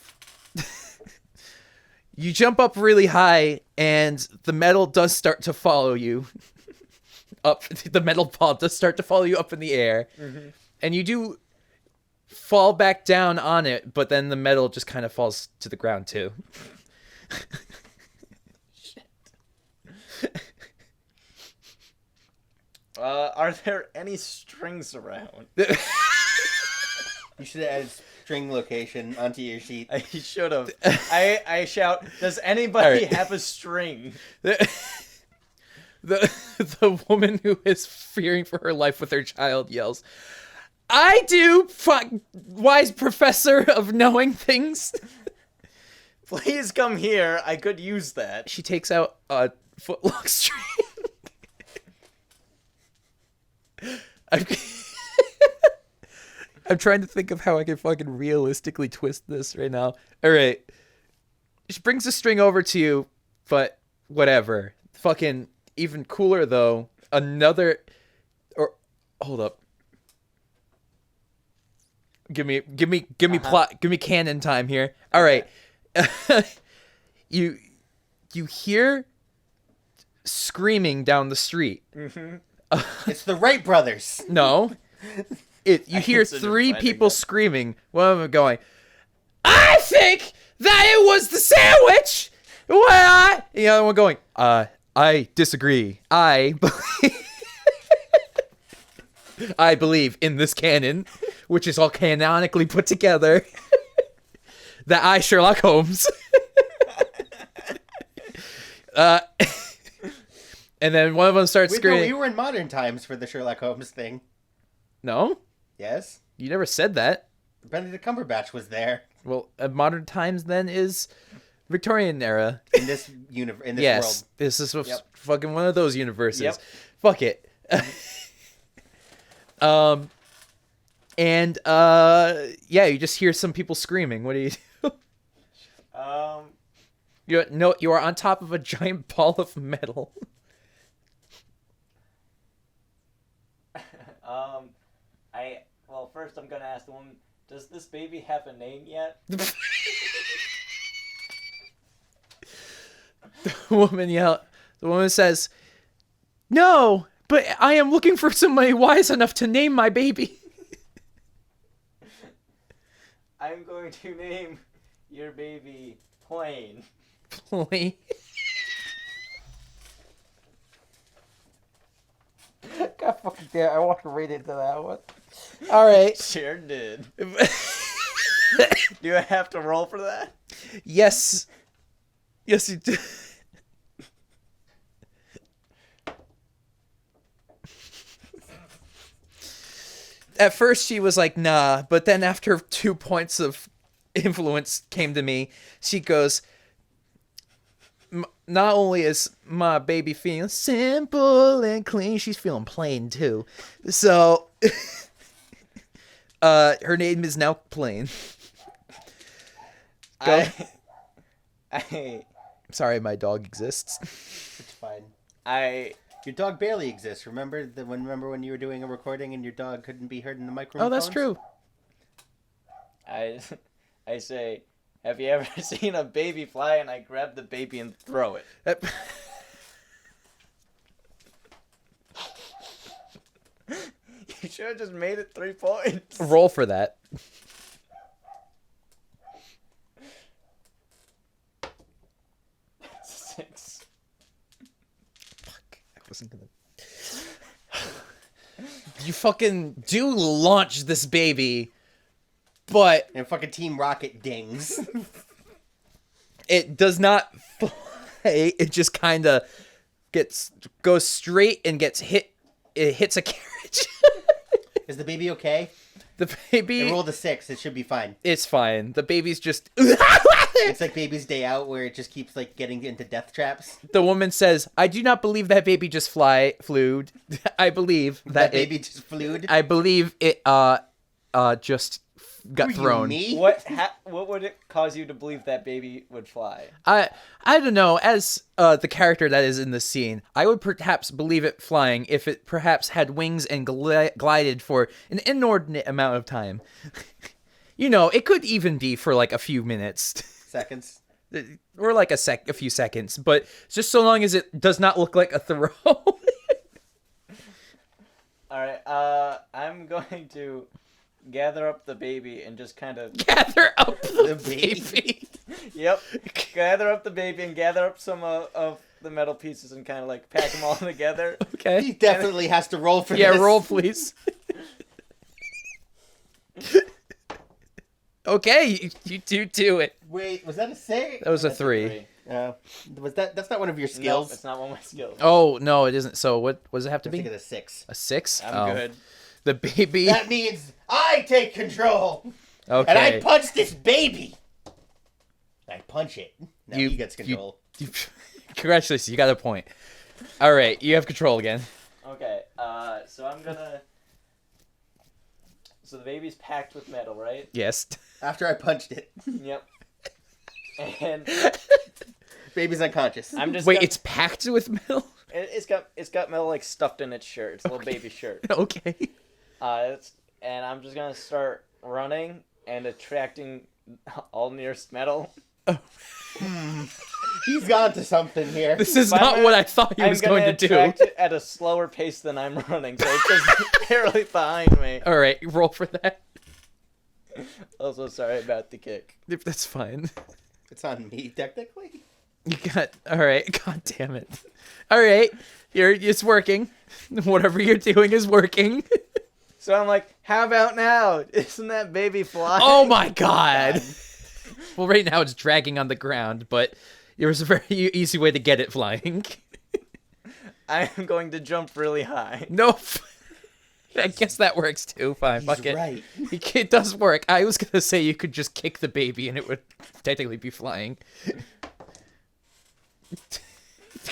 E: You jump up really high, and the metal does start to follow you. Up, the metal ball does start to follow you up in the air, and you do fall back down on it, but then the metal just kind of falls to the ground too.
D: Are there any strings around?
A: You should have added string location onto your sheet.
D: I should have. I shout, does anybody
E: Alright.
D: have a string?
E: The woman who is fearing for her life with her child yells, "I do, wise professor of knowing things."
D: Please come here. I could use that.
E: She takes out a footlock string. I'm trying to think of how I can fucking realistically twist this right now. All right. She brings the string over to you, but whatever. Fucking even cooler though. Hold up. Give me plot. Give me canon time here. All right. You hear screaming down the street.
A: It's the Wright brothers.
E: No. You hear
D: considered
E: 3
D: finding
E: people
D: that.
E: screaming. One of them going, "I think that it was the sandwich." The other one going, I disagree. I believe in this canon, which is all canonically put together, that I, Sherlock Holmes. And then one of them starts
A: Wait, no,
E: screaming.
A: we were in modern times for the Sherlock Holmes thing.
E: No?
A: Yes?
E: You never said that.
A: Benedict Cumberbatch was there
E: Well, modern times then is Victorian era.
A: in this in this
E: Yes,
A: world.
E: this is
A: Yep.
E: fucking one of those universes.
D: Yep.
E: Fuck it. Yeah, you just hear some people screaming. What do you do? You are on top of a giant ball of metal.
D: Well, first I'm gonna ask the woman, does this baby have a name yet?
E: The woman says, "No, but I am looking for somebody wise enough to name my baby."
D: I'm going to name your baby Plain.
E: Plain. God fucking damn, I want to read into that one. All right.
D: Sure did. Do I have to roll for that?
E: Yes. Yes, you do. At first she was like, nah, but then after 2 points of influence came to me, she goes, not only is my baby feeling simple and clean, she's feeling plain too. So Her name is now Plain. Go.
D: I
E: Sorry, my dog exists.
A: It's fine.
D: Your
A: dog barely exists. Remember when you were doing a recording and your dog couldn't be heard in the microphone?
E: Oh, that's true.
D: I say, have you ever seen a baby fly? And I grab the baby and throw it. You should have just made it 3 points.
E: Roll for that.
D: Six.
E: Fuck. I wasn't gonna. You fucking do launch this baby, but
A: And fucking Team Rocket dings.
E: it does not fly. It just kind of goes straight and gets hit. It hits a carriage.
A: Is the baby okay?
E: The baby.
A: It rolled a 6. It should be fine.
E: It's fine. The baby's just.
A: It's like Baby's Day Out, where it just keeps like getting into death traps.
E: The woman says, "I do not believe that baby just flew. I believe
A: That baby just flew.
E: I believe it just got
A: Who, you,
E: thrown."
A: me?
D: What would it cause you to believe that baby would fly?
E: I don't know. As the character that is in the scene, I would perhaps believe it flying if it perhaps had wings and glided for an inordinate amount of time. You know, it could even be for like a few minutes.
A: Seconds.
E: Or like a few seconds, but just so long as it does not look like a throw.
D: All right, I'm going to gather up the baby and just kind of
E: Gather up the
A: baby.
E: baby.
D: Yep, gather up the baby and gather up some of the metal pieces and kind of like pack them all together.
A: He
E: Okay.
A: definitely has to roll for
E: Yeah,
A: this.
E: roll please. Okay, you do it.
A: Wait, was that a 6?
E: That was a
D: That's
E: 3.
A: Was that's not one of your
D: Nope,
A: skills?
D: it's not one of my skills.
E: Oh no, it isn't. So what does it have to
A: I think
E: be?
A: it's a 6.
E: A 6?
D: I'm good.
E: The baby.
A: That means I take control,
E: Okay.
A: and I punch this baby. I punch it. Now
E: You-
A: he gets control.
E: Congratulations, you got a point. All right, you have control again.
D: Okay, so I'm gonna. So the baby's packed with metal, right?
E: Yes.
A: After I punched it,
D: Yep. And
A: baby's unconscious.
D: I'm just
E: Wait,
D: gonna-
E: it's packed with metal?
D: it's got metal like stuffed in its shirt. It's a little baby shirt.
E: Okay.
D: And I'm just gonna start running and attracting all nearest metal.
A: He's gone to something here.
E: This is
D: But
E: not what I thought he was going to do.
D: attract it at a slower pace than I'm running, so it's just barely behind me.
E: All right, roll for that.
D: Also, sorry about the kick.
E: That's fine.
A: It's on me, technically.
E: You got all right. God damn it! All right, it's working. Whatever you're doing is working.
D: So I'm like, how about now? Isn't that baby flying?
E: Oh my god! Well, right now it's dragging on the ground, but there was a very easy way to get it flying.
D: I am going to jump really high.
E: Nope. I guess that works too. Fine,
A: He's
E: fuck it.
A: right.
E: It does work. I was gonna say you could just kick the baby and it would technically be flying.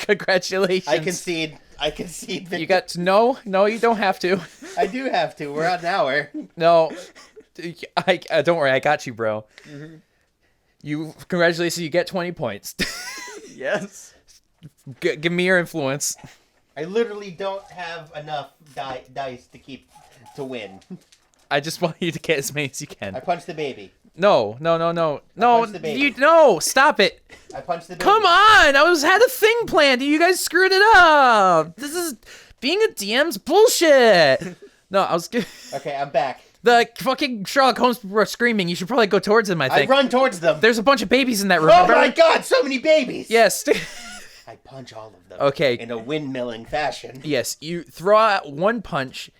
E: Congratulations.
A: I concede. Victory.
E: You got no, you don't have to.
A: I do have to. We're on an hour.
E: No, I don't worry. I got you, bro.
A: Mm-hmm.
E: You congratulations. You get 20 points.
D: Yes.
E: Give me your influence.
A: I literally don't have enough dice to win.
E: I just want you to get as many as you
A: I
E: can.
A: punched the baby.
E: No.
A: punched the baby.
E: No, stop it.
A: I punched the baby.
E: Come on! had a thing planned. You guys screwed it up. This is being a DM's bullshit. No, I was good.
A: Okay, I'm back.
E: The fucking Sherlock Holmes were screaming. You should probably go towards them. I
A: I
E: think.
A: run towards them.
E: There's a bunch of babies in that room.
A: Oh
E: remember?
A: my god, so many babies!
E: Yes.
A: I punch all of them.
E: Okay.
A: In a windmilling fashion.
E: Yes. You throw out one punch,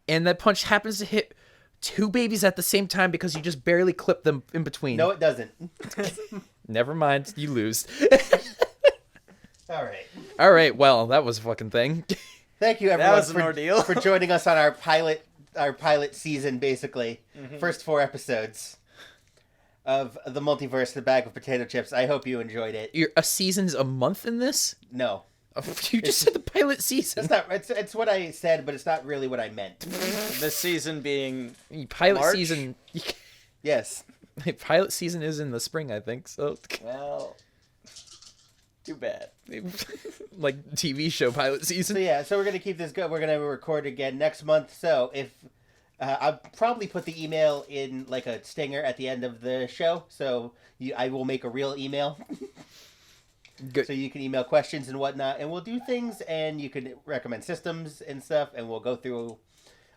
E: and that punch happens to hit 2 babies at the same time because you just barely clip them in between.
A: No, it doesn't.
E: Never mind. You lose.
A: All right.
E: All right. Well, that was a fucking thing.
A: Thank you, everyone,
D: was an ordeal.
A: for joining us on our pilot season, basically.
E: Mm-hmm.
A: First 4 episodes of the Multiverse, the bag of potato chips. I hope you enjoyed it.
E: A season's a month in this?
A: No.
E: You just said the pilot season.
A: It's not. It's what I said, but it's not really what I meant.
D: This season being
E: Pilot
D: March?
E: season.
A: Yes.
E: Pilot season is in the spring, I think. So,
D: well, too bad.
E: like TV show pilot season.
A: So yeah. So we're gonna keep this going. We're gonna record again next month. So if I'll probably put the email in like a stinger at the end of the show. So I will make a real email.
E: Good.
A: So you can email questions and whatnot, and we'll do things, and you can recommend systems and stuff, and we'll go through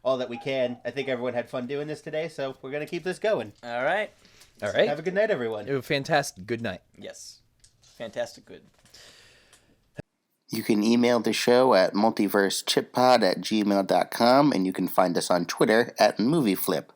A: all that we can. I think everyone had fun doing this today, so we're going to keep this going.
D: All right.
E: All right.
A: Have a good night, everyone.
E: Fantastic. Good night.
D: Yes. Fantastic. Good.
F: You can email the show at multiversechipPod@gmail.com, and you can find us on Twitter at MovieFlip.